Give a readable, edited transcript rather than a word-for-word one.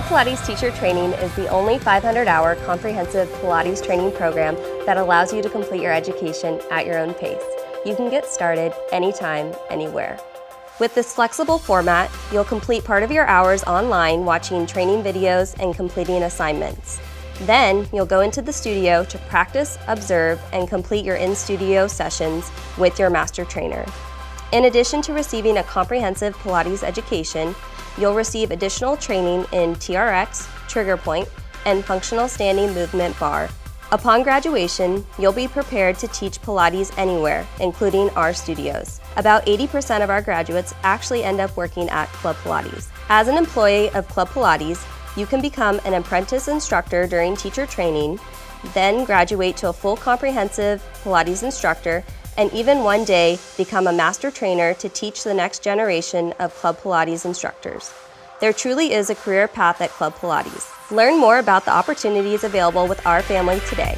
Club Pilates Teacher Training is the only 500-hour comprehensive Pilates training program that allows you to complete your education at your own pace. You can get started anytime, anywhere. With this flexible format, you'll complete part of your hours online watching training videos and completing assignments. Then, you'll go into the studio to practice, observe, and complete your in-studio sessions with your master trainer. In addition to receiving a comprehensive Pilates education, you'll receive additional training in TRX, TriggerPoint, and functional standing movement barre. Upon graduation, you'll be prepared to teach Pilates anywhere, including our studios. About 80% of our graduates actually end up working at Club Pilates. As an employee of Club Pilates, you can become an apprentice instructor during teacher training, then graduate to a full comprehensive Pilates instructor, and even one day become a master trainer to teach the next generation of Club Pilates instructors. There truly is a career path at Club Pilates. Learn more about the opportunities available with our family today.